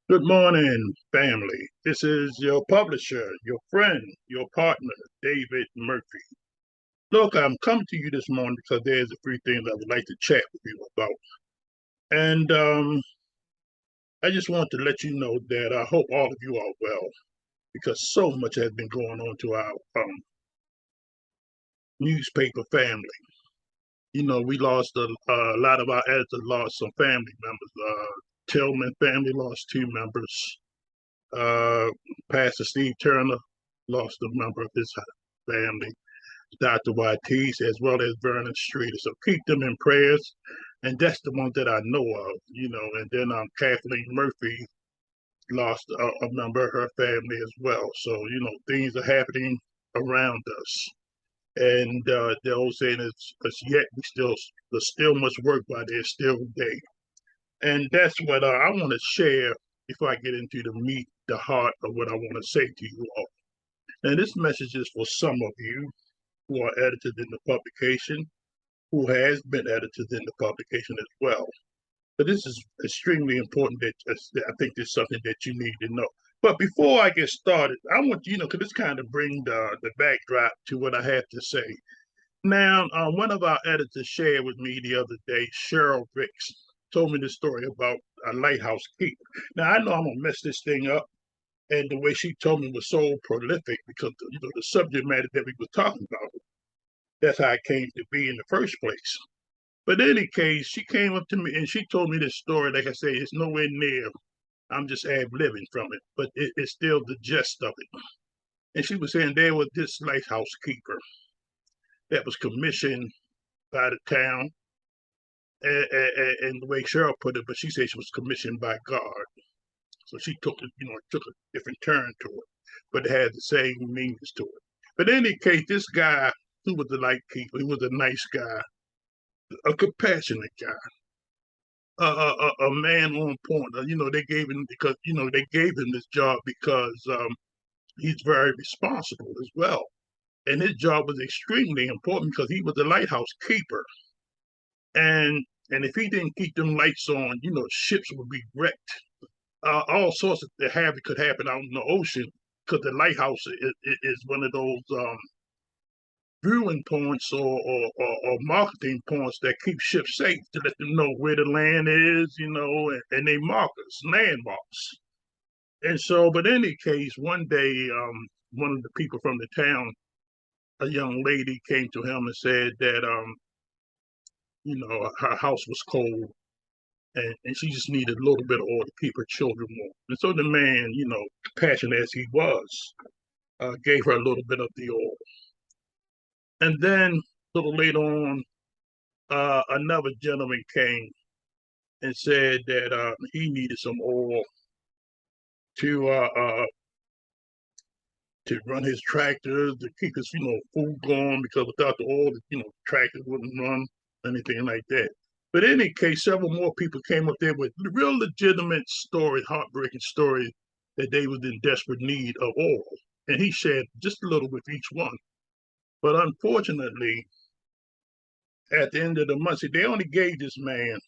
Good morning, family. This is your publisher, your friend, your partner, David Murphy. Look, I'm coming to you this morning because there's a few things I would like to chat with you about. And I just want to let you know that I hope all of you are well because so much has been going on to our newspaper family. We lost a lot of our editors, lost some family members. Tillman family lost two members. Uh, Pastor Steve Turner lost a member of his family, Dr. Watis, as well as Vernon Streeter. So keep them in prayers. And that's the one that I know of. And then Kathleen Murphy lost a member of her family as well. So, things are happening around us. And the old saying is yet there's still much work, but there's still day. And that's what I want to share before I get into the meat, the heart of what I want to say to you all. And this message is for some of you who are editors in the publication, who has been editors in the publication as well. But this is extremely important that I think this is something that you need to know. But before I get started, I want because this kind of bring the backdrop to what I have to say. Now, one of our editors shared with me the other day, Cheryl Ricks, told me this story about a lighthouse keeper. Now, I know I'm going to mess this thing up, and the way she told me was so prolific because the subject matter that we were talking about. That's how it came to be in the first place. But in any case, she came up to me and she told me this story. Like I say, it's nowhere near. I'm just ad-libbing from it, but it's still the gist of it. And she was saying there was this lighthouse keeper that was commissioned by the town, and the way Cheryl put it, but she said she was commissioned by God. So she took took a different turn to it, but it had the same meanings to it. But in any case, this guy, who was the light keeper, he was a nice guy, a compassionate guy, a man on point. They gave him because they gave him this job because he's very responsible as well, and his job was extremely important because he was the lighthouse keeper, and if he didn't keep them lights on, ships would be wrecked. All sorts of havoc could happen out in the ocean because the lighthouse is one of those viewing points or marketing points that keep ships safe to let them know where the land is, and they markers, landmarks. And so, but in any case, one day, one of the people from the town, a young lady, came to him and said that, her house was cold and she just needed a little bit of oil to keep her children warm. And so the man, passionate as he was, gave her a little bit of the oil. And then a little later on, another gentleman came and said that he needed some oil to uh, uh, to run his tractors, to keep his food going, because without the oil, tractors wouldn't run, anything like that. But in any case, several more people came up there with real legitimate stories, heartbreaking stories that they was in desperate need of oil, and he shared just a little with each one. But unfortunately, at the end of the month, see, they only gave this man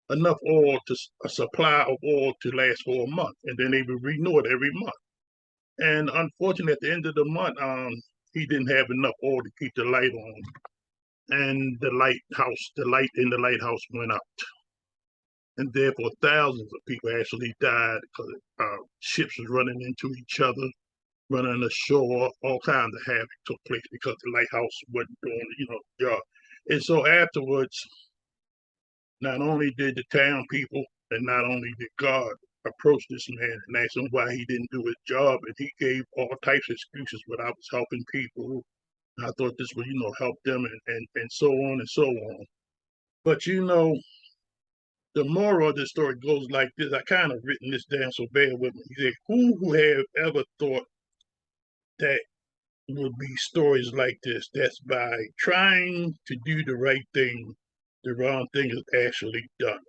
enough oil to a supply of oil to last for a month, and then they would renew it every month. And unfortunately, at the end of the month, he didn't have enough oil to keep the light on, and the light in the lighthouse went out, and therefore thousands of people actually died because ships was running into each other, running ashore. All kinds of havoc took place because the lighthouse wasn't doing, the job. And so afterwards, not only did the town people and not only did God approach this man and ask him why he didn't do his job, and he gave all types of excuses, but I was helping people. I thought this would, help them and so on and so on. But the moral of the story goes like this. I kind of written this down, so bear with me. He said, who have ever thought that would be stories like this? That's by trying to do the right thing, the wrong thing is actually done.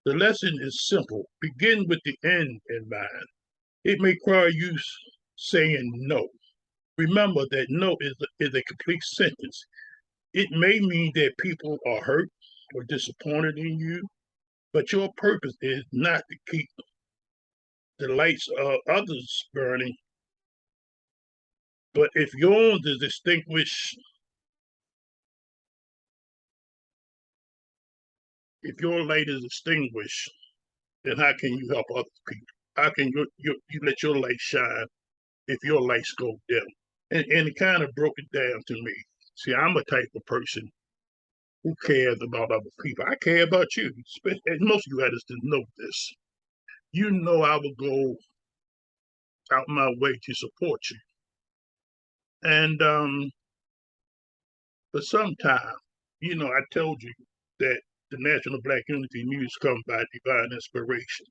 The lesson is simple. Begin with the end in mind. It may require you saying no. Remember that no is a complete sentence. It may mean that people are hurt or disappointed in you, but your purpose is not to keep the lights of others burning, but if yours is extinguished, if your light is extinguished, then how can you help other people? How can you let your light shine if your lights go dim? And it kind of broke it down to me. See, I'm a type of person who cares about other people. I care about you. And most of you others didn't know this. You know I will go out my way to support you. And for some time, I told you that the National Black Unity News comes by divine inspiration.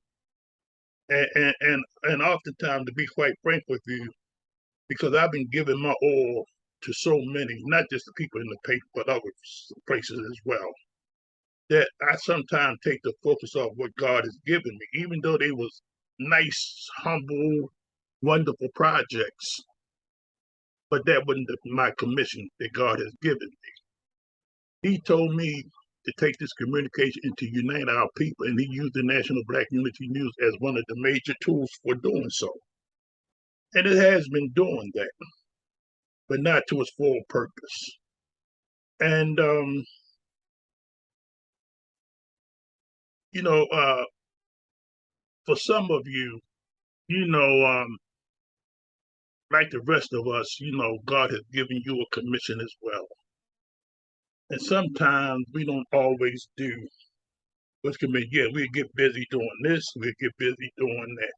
And oftentimes, to be quite frank with you, because I've been giving my all to so many, not just the people in the paper, but other places as well, that I sometimes take the focus off what God has given me, even though they was nice, humble, wonderful projects. But that wasn't my commission that God has given me. He told me to take this communication and to unite our people, and he used the National Black Unity News as one of the major tools for doing so. And it has been doing that, but not to its full purpose. And you know, for some of you, you know, like the rest of us, God has given you a commission as well. And sometimes we don't always do what's committed. Yeah, we get busy doing this, we get busy doing that.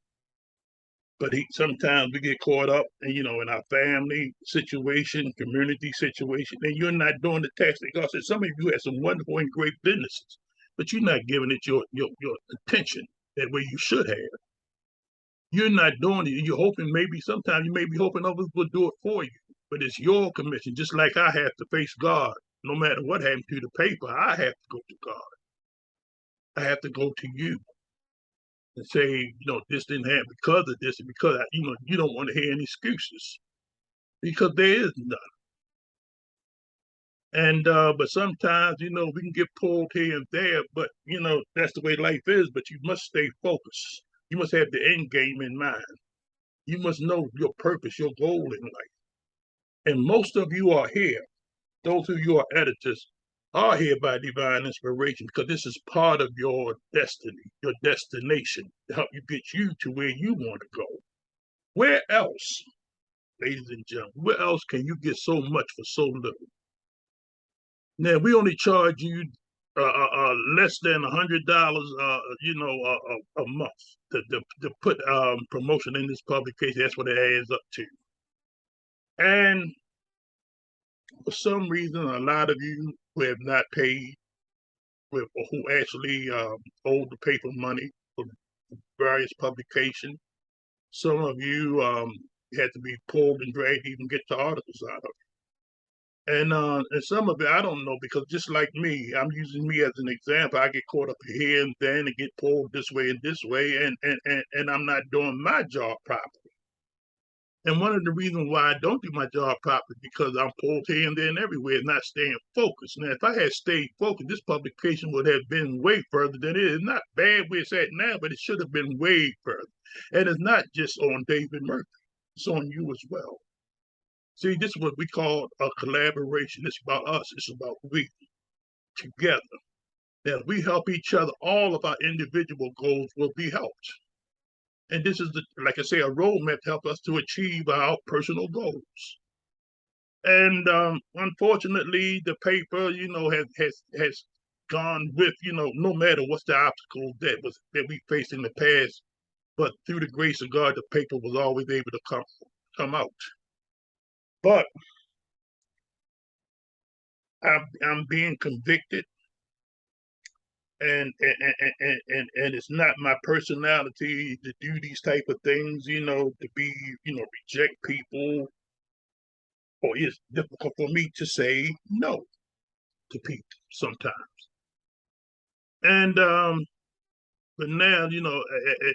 But sometimes we get caught up, in our family situation, community situation, and you're not doing the task that God said. Some of you have some wonderful and great businesses, but you're not giving it your attention that way you should have. You're not doing it. You're hoping maybe sometimes you may be hoping others will do it for you, but it's your commission. Just like I have to face God, no matter what happens to the paper, I have to go to God. I have to go to you and say, this didn't happen because of this, and because you don't want to hear any excuses because there is none. And but sometimes, we can get pulled here and there, but that's the way life is. But you must stay focused. You must have the end game in mind. You must know your purpose, your goal in life. And most of you are here. Those of you are editors are here by divine inspiration because this is part of your destiny, your destination to help you get you to where you want to go. Where else, ladies and gentlemen, where else can you get so much for so little? Now we only charge you less than $100, a month to put promotion in this publication. That's what it adds up to. And for some reason, a lot of you who have not paid, or who actually owe the paper money for various publications, some of you had to be pulled and dragged to even get the articles out of it. And some of it, I don't know, because just like me, I'm using me as an example. I get caught up here and then and get pulled this way and this way, and I'm not doing my job properly. And one of the reasons why I don't do my job properly because I'm pulled here and there and everywhere, not staying focused. Now, if I had stayed focused, this publication would have been way further than it is. Not bad where it's at now, but it should have been way further. And it's not just on David Murphy; it's on you as well. See, this is what we call a collaboration. It's about us. It's about we together. Now, if we help each other, all of our individual goals will be helped. And this is, like I say, a roadmap to help us to achieve our personal goals. And unfortunately, the paper, has gone with, no matter what's the obstacle that we faced in the past, but through the grace of God, the paper was always able to come out. But I'm being convicted, and it's not my personality to do these type of things, to be, reject people, or it's difficult for me to say no to people sometimes. And but now,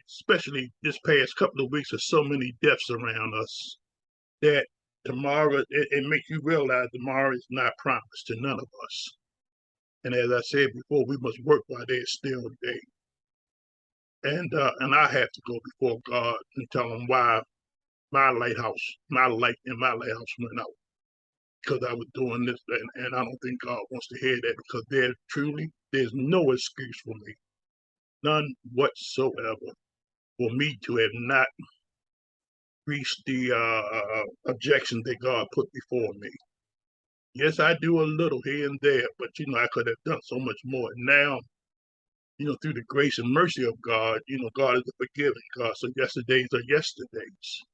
especially this past couple of weeks, there's so many deaths around us that tomorrow it makes you realize tomorrow is not promised to none of us. And as I said before, we must work while there's still day. And I have to go before God and tell him why my light in my lighthouse went out because I was doing this, and I don't think God wants to hear that because there's no excuse for me, none whatsoever, for me to have not reached the objection that God put before me. Yes, I do a little here and there, but I could have done so much more. Now, through the grace and mercy of God, God is a forgiving God. So yesterdays are yesterdays,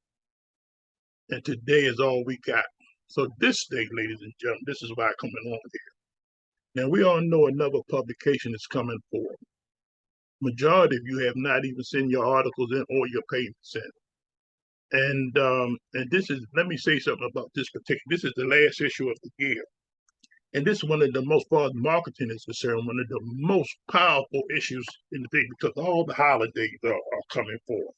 and today is all we got. So this day, ladies and gentlemen, this is why I'm coming on here. Now we all know another publication is coming forward. Majority of you have not even sent your articles in or your payments in. And this is, let me say something about this particular. This is the last issue of the year. And this is one of the most, far as marketing is concerned, one of the most powerful issues in the thing because all the holidays are coming forth.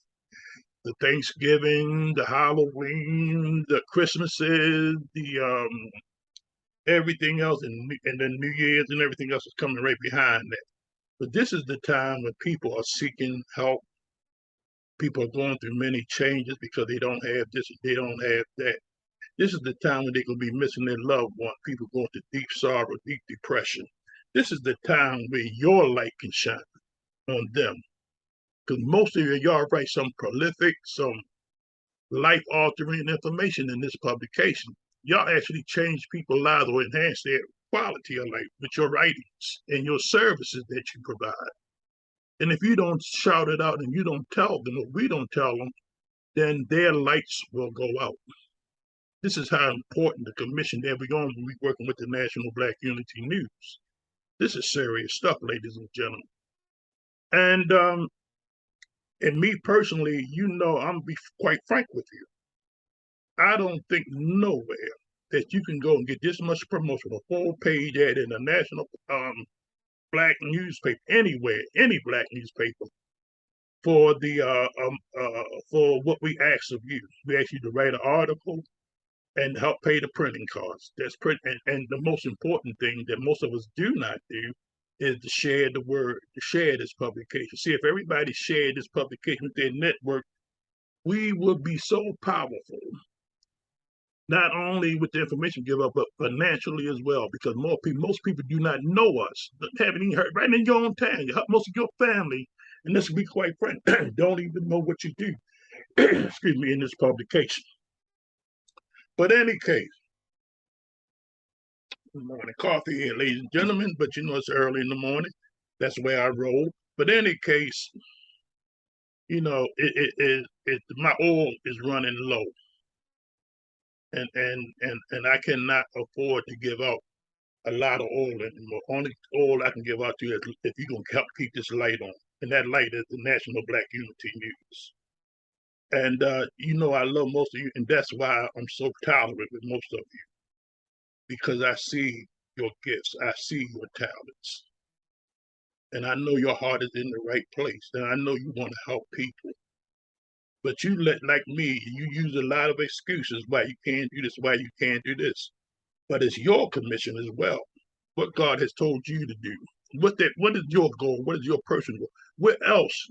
The Thanksgiving, the Halloween, the Christmases, the everything else, and the New Year's and everything else is coming right behind that. But this is the time when people are seeking help. People are going through many changes because they don't have this, they don't have that. This is the time when they're going to be missing their loved one. People going through deep sorrow, deep depression. This is the time where your light can shine on them. Because most of y'all write some prolific, some life-altering information in this publication. Y'all actually change people's lives or enhance their quality of life with your writings and your services that you provide. And if you don't shout it out and you don't tell them, or we don't tell them, then their lights will go out. This is how important the commission that we're on when we're working with the National Black Unity News. This is serious stuff, ladies and gentlemen. And me personally, I'm gonna be quite frank with you. I don't think nowhere that you can go and get this much promotion, a full page ad in a national black newspaper, anywhere, any black newspaper, for for what we ask of you. We ask you to write an article and help pay the printing costs. And the most important thing that most of us do not do is to share the word, to share this publication. See, if everybody shared this publication with their network, we would be so powerful, not only with the information give up, but financially as well, because most people do not know us, haven't even heard, right in your own town. Most of your family, and let's be quite frank, don't even know what you do, excuse me, in this publication. But in any case, morning coffee here, ladies and gentlemen, but it's early in the morning. That's where I roll. But in any case, my oil is running low. And I cannot afford to give out a lot of oil anymore. Only oil I can give out to you is if you're gonna help keep this light on. And that light is the National Black Unity News. And I love most of you, and that's why I'm so tolerant with most of you. Because I see your gifts, I see your talents. And I know your heart is in the right place. And I know you want to help people. But like me, you use a lot of excuses why you can't do this, why you can't do this. But it's your commission as well. What God has told you to do. What is your goal? What is your personal goal? Where else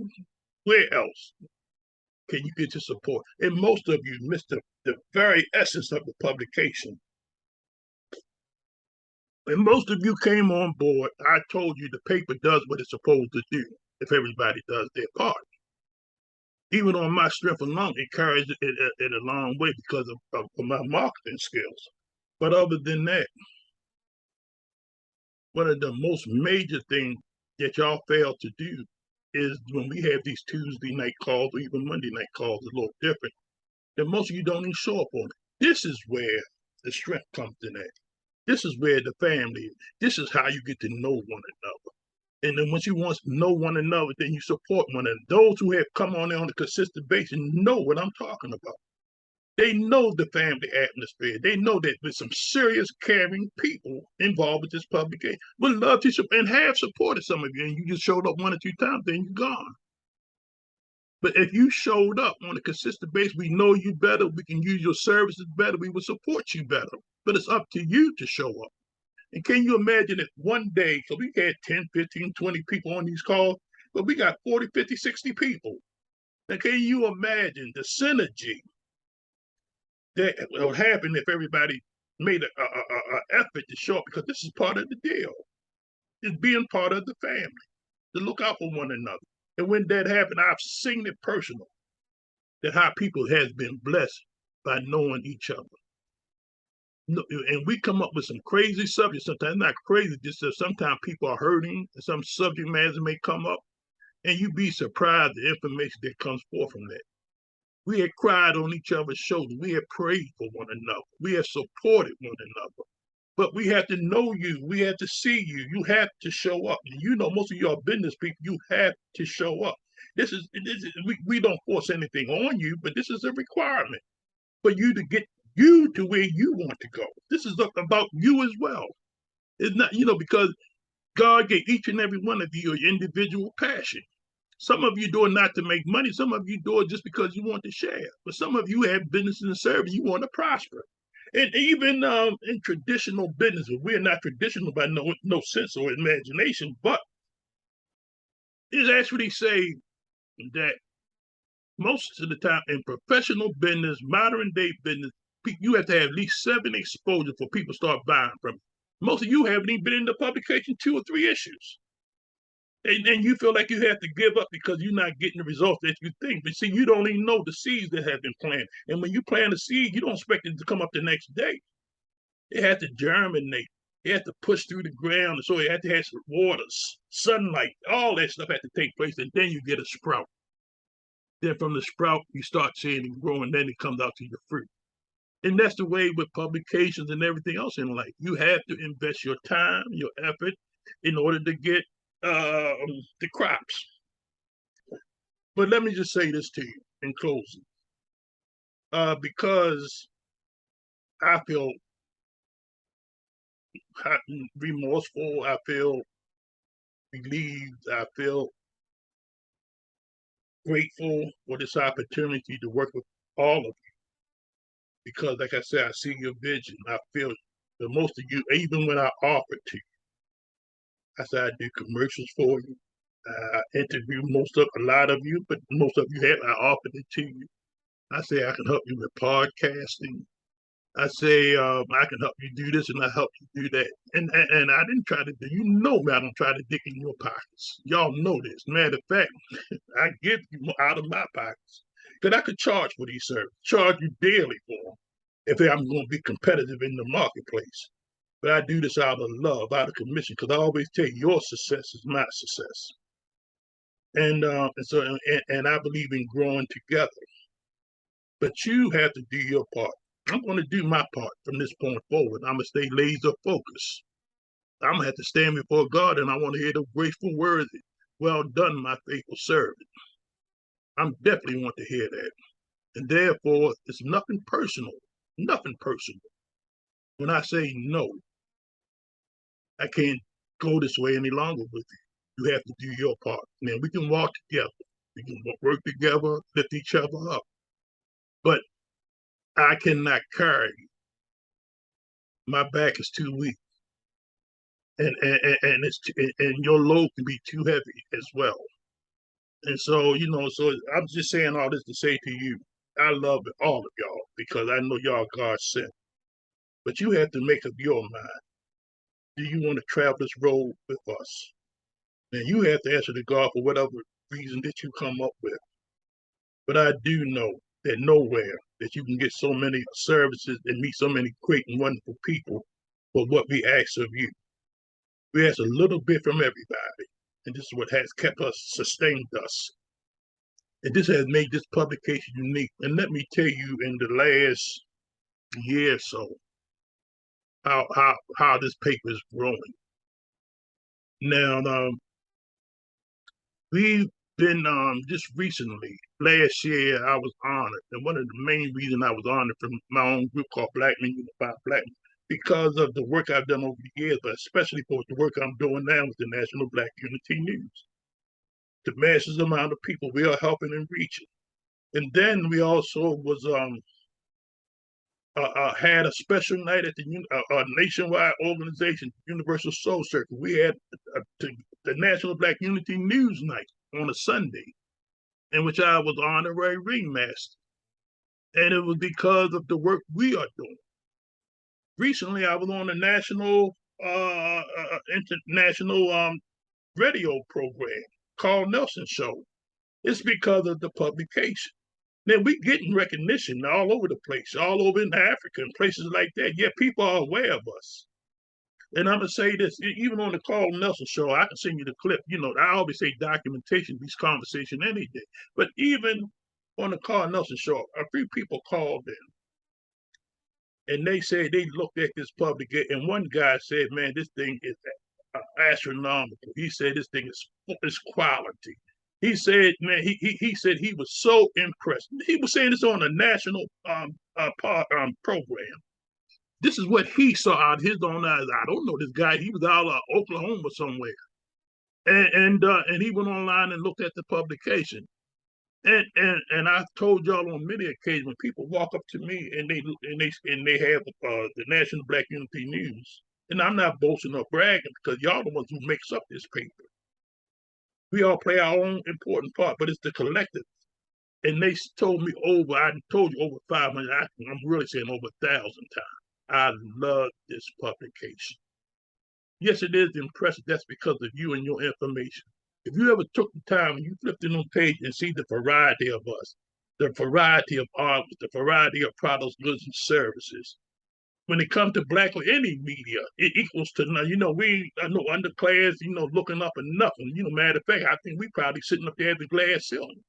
can you get your support? And most of you missed the very essence of the publication. And most of you came on board. I told you the paper does what it's supposed to do if everybody does their part. Even on my strength alone, it carries it a long way because of my marketing skills. But other than that, one of the most major things that y'all fail to do is when we have these Tuesday night calls or even Monday night calls, a little different, that most of you don't even show up on it. This is where the strength comes in at. This is where the family is. This is how you get to know one another. And then once you want to know one another, then you support one another. Those who have come on a consistent basis know what I'm talking about. They know the family atmosphere. They know that there's some serious, caring people involved with this publication. Would love to and have supported some of you, and you just showed up 1 or 2 times, then you're gone. But if you showed up on a consistent basis, we know you better, we can use your services better, we will support you better. But it's up to you to show up. And can you imagine if one day, so we had 10, 15, 20 people on these calls, but we got 40, 50, 60 people. Now, can you imagine the synergy that would happen if everybody made an effort to show up? Because this is part of the deal. It's being part of the family, to look out for one another. And when that happened, I've seen it personal, that how people has been blessed by knowing each other. No, and we come up with some crazy subjects, sometimes not crazy, just that sometimes people are hurting, and some subject matters may come up, and you be surprised the information that comes forth from that. We had cried on each other's shoulders. We had prayed for one another. We had supported one another. But we have to know you. We have to see you. You have to show up. And you know, most of you are business people. You have to show up. This is we don't force anything on you, but this is a requirement for you to get you to where you want to go. This is about you as well. It's not, because God gave each and every one of you your individual passion. Some of you do it not to make money. Some of you do it just because you want to share. But some of you have business and service. You want to prosper. And even in traditional business, we're not traditional by no sense or imagination, but it's actually say that most of the time in professional business, modern day business, you have to have at least 7 exposure for people to start buying from you. Most of you haven't even been in the publication 2 or 3 issues. And you feel like you have to give up because you're not getting the results that you think. But see, you don't even know the seeds that have been planted. And when you plant a seed, you don't expect it to come up the next day. It has to germinate. It has to push through the ground. So it has to have some waters, sunlight, all that stuff has to take place. And then you get a sprout. Then from the sprout, you start seeing it grow, and then it comes out to your fruit. And that's the way with publications and everything else in life. You have to invest your time, your effort, in order to get the crops. But let me just say this to you in closing. Because I feel remorseful, I feel relieved, I feel grateful for this opportunity to work with all of you. Because, like I said, I see your vision. I feel that most of you, even when I offered to you, I said I do commercials for you. I interview a lot of you, but most of you have, I offered it to you. I say I can help you with podcasting. I say I can help you do this and I help you do that. And I didn't try to do, me, I don't try to dig in your pockets. Y'all know this. Matter of fact, I give you out of my pockets. Because I could charge for these services, charge you daily for them if I'm going to be competitive in the marketplace. But I do this out of love, out of commission, because I always tell you, your success is my success. And I believe in growing together. But you have to do your part. I'm going to do my part from this point forward. I'm going to stay laser focused. I'm going to have to stand before God, and I want to hear the grateful words, well done, my faithful servant. I definitely want to hear that. And therefore, it's nothing personal. Nothing personal. When I say no, I can't go this way any longer with you. You have to do your part. Man, we can walk together. We can work together, lift each other up. But I cannot carry you. My back is too weak. And your load can be too heavy as well. And so, so I'm just saying all this to say to you, I love all of y'all because I know y'all God sent. But you have to make up your mind. Do you want to travel this road with us? And you have to answer to God for whatever reason that you come up with. But I do know that nowhere that you can get so many services and meet so many great and wonderful people for what we ask of you. We ask a little bit from everybody. And this is what has kept us, sustained us. And this has made this publication unique. And let me tell you, in the last year or so, how this paper is growing. Now, we've been just recently, last year, I was honored. And one of the main reasons I was honored from my own group called Black Men Unified Black Men, because of the work I've done over the years, but especially for the work I'm doing now with the National Black Unity News. The masses amount of people we are helping and reaching. And then we also was had a special night at the nationwide organization, Universal Soul Circle. We had the National Black Unity News Night on a Sunday, in which I was honorary ringmaster. And it was because of the work we are doing. Recently, I was on a national, international radio program called Nelson Show. It's because of the publication. Now we getting recognition all over the place, all over in Africa and places like that. Yeah, people are aware of us. And I'm gonna say this, even on the Carl Nelson show, I can send you the clip. You know, I always say documentation, these conversations any day. But even on the Carl Nelson show, a few people called in and they said they looked at this public, and one guy said, "Man, this thing is astronomical." He said this thing is quality. He said, man, he said he was so impressed. He was saying this on a national program. This is what he saw out his own eyes. I don't know this guy. He was out of Oklahoma somewhere, and he went online and looked at the publication. And I've told y'all on many occasions when people walk up to me and they have the National Black Unity News, and I'm not boasting or bragging because y'all the ones who makes up this paper. We all play our own important part, but it's the collective. And they told me I told you over 500, I'm really saying over 1,000 times. I love this publication. Yes, it is impressive. That's because of you and your information. If you ever took the time and you flipped in on page and see the variety of us, the variety of art, the variety of products, goods, and services, when it comes to black or any media, it equals to none. You know, we are no underclass, you know, looking up and nothing. You know, matter of fact, I think we probably sitting up there at the glass ceiling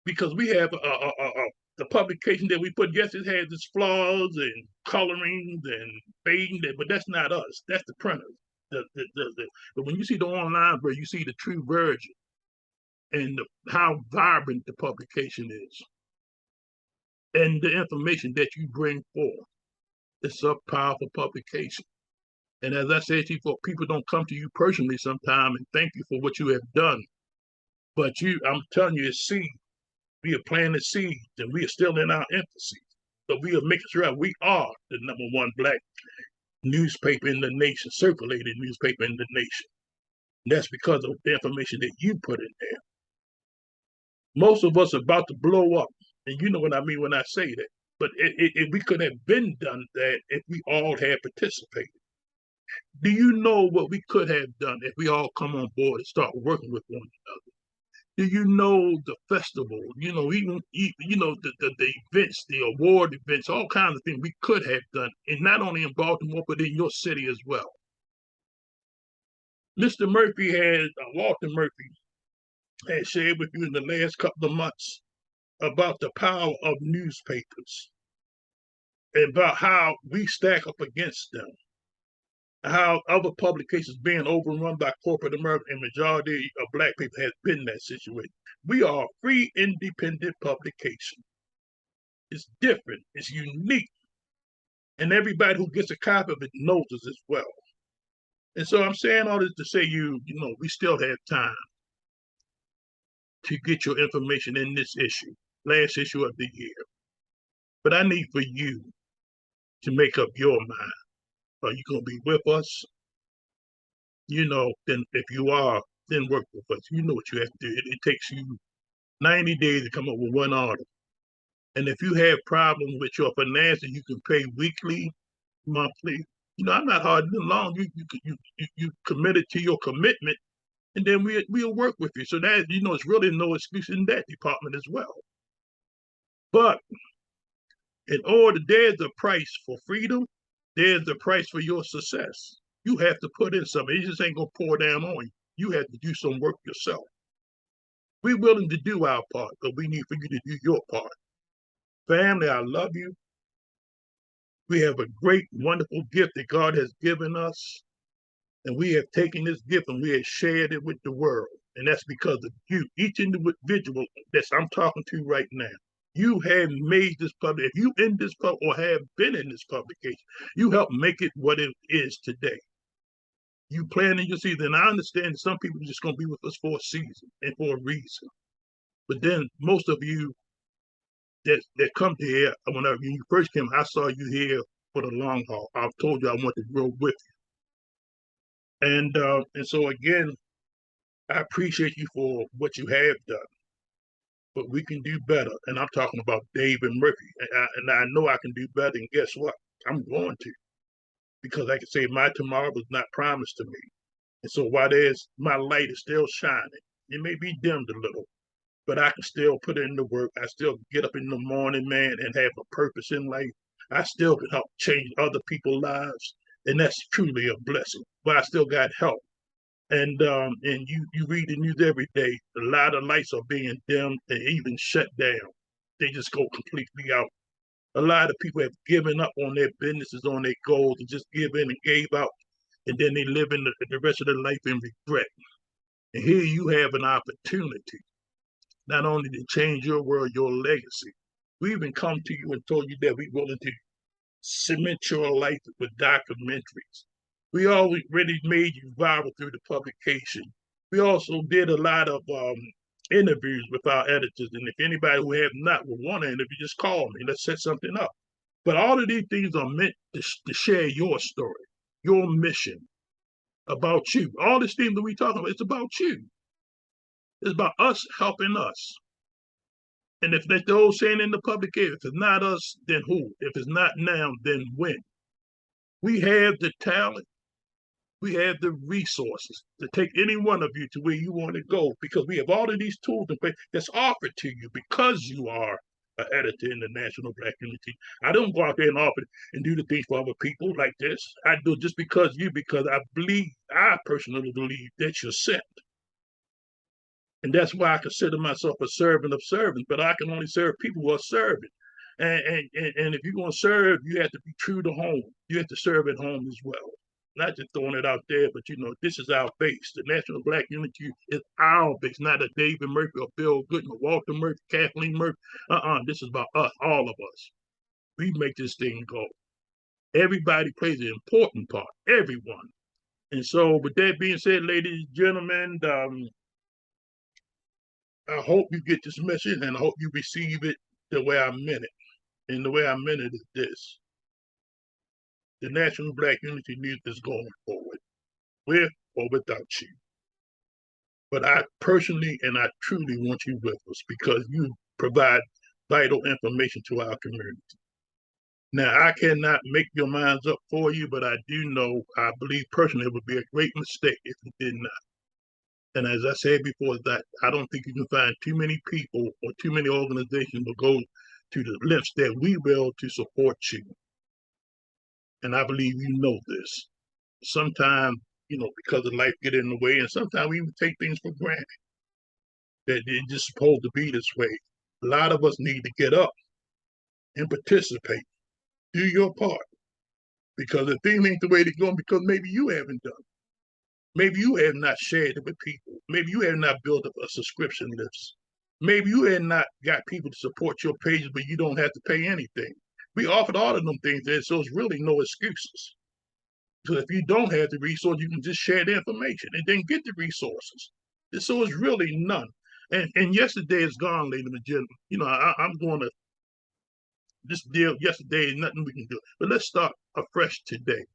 because we have the publication that we put. Yes, it has its flaws and colorings and fading, but that's not us. That's the printers. But when you see the online version, you see the true version and how vibrant the publication is and the information that you bring forth. It's a powerful publication. And as I said to you, people don't come to you personally sometime and thank you for what you have done. But I'm telling you, it's seed. We are planting seeds and we are still in our infancy. But we are making sure we are the #1 black newspaper in the nation, circulated newspaper in the nation. And that's because of the information that you put in there. Most of us are about to blow up. And you know what I mean when I say that. But we could have been done that if we all had participated. Do you know what we could have done if we all come on board and start working with one another? Do you know the festival? You know, even you know the events, the award events, all kinds of things we could have done, and not only in Baltimore but in your city as well. Mr. Murphy Walter Murphy had shared with you in the last couple of months about the power of newspapers and about how we stack up against them, how other publications being overrun by corporate America and majority of black people has been in that situation. We are a free, independent publication. It's different, it's unique, and everybody who gets a copy of it knows us as well. And so I'm saying all this to say you know, we still have time to get your information in this issue, last issue of the year. But I need for you to make up your mind. Are you going to be with us? You know, then if you are, then work with us. You know what you have to do. It takes you 90 days to come up with one article. And if you have problems with your finances, you can pay weekly, monthly. You know, I'm not hard and long. You committed to your commitment, and then we'll work with you. So that, you know, it's really no excuse in that department as well. But in order, there's a price for freedom. There's a price for your success. You have to put in something. It just ain't gonna pour down on you. You have to do some work yourself. We're willing to do our part, but we need for you to do your part. Family, I love you. We have a great, wonderful gift that God has given us. And we have taken this gift and we have shared it with the world. And that's because of you, each individual that I'm talking to right now. You have made this public. If you in this pub or have been in this publication, you help make it what it is today. You planning your season. And I understand some people are just going to be with us for a season and for a reason. But then most of you that come to here, when you first came, I saw you here for the long haul. I've told you I want to grow with you. And so again, I appreciate you for what you have done, but we can do better. And I'm talking about David Murphy. And I know I can do better. And guess what? I'm going to, because like I say, my tomorrow was not promised to me. And so while my light is still shining, it may be dimmed a little, but I can still put in the work. I still get up in the morning, man, and have a purpose in life. I still can help change other people's lives, and that's truly a blessing. But I still got help. And you read the news every day. A lot of lights are being dimmed and even shut down. They just go completely out. A lot of people have given up on their businesses, on their goals, and just give in and gave out, and then they live in the rest of their life in regret. And here you have an opportunity not only to change your world, your legacy. We even come to you and told you that we're willing to cement your life with documentaries. We already made you viral through the publication. We also did a lot of interviews with our editors. And if anybody who have not would want to interview, just call me. Let's set something up. But all of these things are meant to share your story, your mission about you. All these things that we talking about, it's about you. It's about us helping us. And if that's the old saying in the public air, if it's not us, then who? If it's not now, then when? We have the talent, we have the resources to take any one of you to where you want to go, because we have all of these tools in place that's offered to you because you are an editor in the National Black Unity. I don't go out there and offer and do the things for other people like this. I do it just because I personally believe that you're sent. And that's why I consider myself a servant of servants, but I can only serve people who are serving. And if you're going to serve, you have to be true to home. You have to serve at home as well. Not just throwing it out there, but this is our base. The National Black Unity is our base, not a David Murphy or Bill Goodman, Walter Murphy, Kathleen Murphy. This is about us, all of us. We make this thing go. Everybody plays an important part, everyone. And so, with that being said, ladies and gentlemen, I hope you get this message and I hope you receive it the way I meant it. And the way I meant it is this: the National Black Unity Movement is going forward, with or without you. But I personally and I truly want you with us because you provide vital information to our community. Now, I cannot make your minds up for you, but I believe personally it would be a great mistake if you did not. And as I said before, that I don't think you can find too many people or too many organizations will go to the lengths that we will to support you. And I believe you know this. Sometimes, because of life get in the way, and sometimes we even take things for granted that it's just supposed to be this way. A lot of us need to get up and participate. Do your part. Because the thing ain't the way it's going because maybe you haven't done it. Maybe you have not shared it with people. Maybe you have not built up a subscription list. Maybe you have not got people to support your pages, but you don't have to pay anything. We offered all of them things there, so it's really no excuses. So if you don't have the resource, you can just share the information and then get the resources. And so it's really none. And yesterday is gone, ladies and gentlemen. I'm going to this deal. Yesterday is nothing we can do. But let's start afresh today.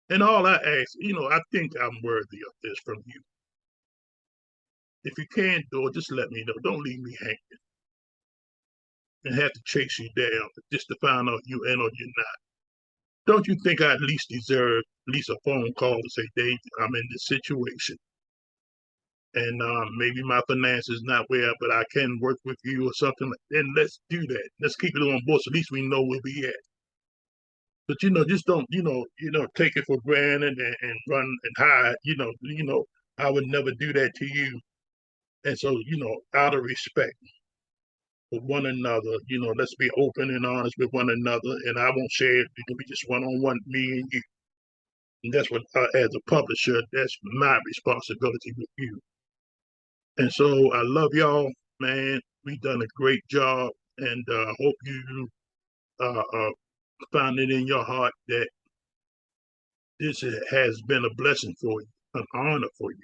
And all I ask, I think I'm worthy of this from you. If you can't do it, just let me know. Don't leave me hanging and have to chase you down just to find out you in or you're not. Don't you think I at least deserve at least a phone call to say, Dave, I'm in this situation. And maybe my finances not where, but I can work with you or something. Then let's do that. Let's keep it on board so at least we know where we at. But just don't, take it for granted and run and hide. I would never do that to you. And so, out of respect for one another, let's be open and honest with one another. And I won't share it. It can be just one-on-one, me and you. And that's what, as a publisher, that's my responsibility with you. And so I love y'all, man. We've done a great job. And I hope you find it in your heart that this has been a blessing for you, an honor for you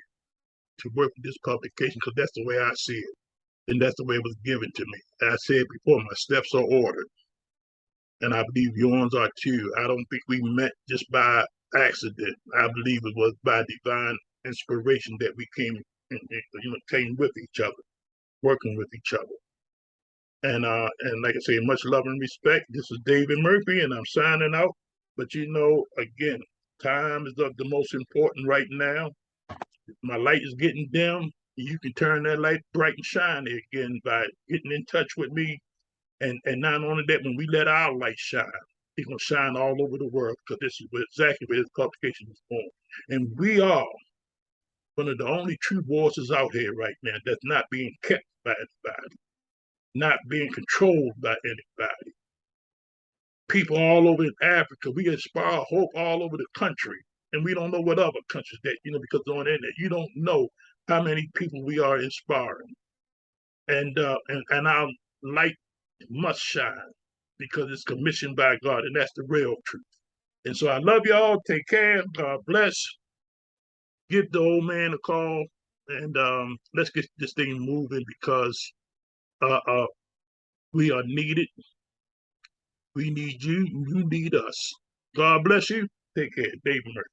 to work with this publication, because that's the way I see it. And that's the way it was given to me. As I said before, my steps are ordered. And I believe yours are too. I don't think we met just by accident. I believe it was by divine inspiration that we came with each other, working with each other. And like I say, much love and respect. This is David Murphy, and I'm signing out. But again, time is of the most important right now. My light is getting dim. You can turn that light bright and shiny again by getting in touch with me. And not only that, when we let our light shine, it's gonna shine all over the world because this is exactly where this publication is born. And we are one of the only true voices out here right now that's not being kept by anybody, not being controlled by anybody. People all over in Africa, we inspire hope all over the country. And we don't know what other countries that, because on the internet, you don't know how many people we are inspiring. And our light must shine because it's commissioned by God, and that's the real truth. And so I love y'all. Take care. God bless. Give the old man a call, and let's get this thing moving because uh, uh, we are needed. We need you. You need us. God bless you. Take care. David Murphy.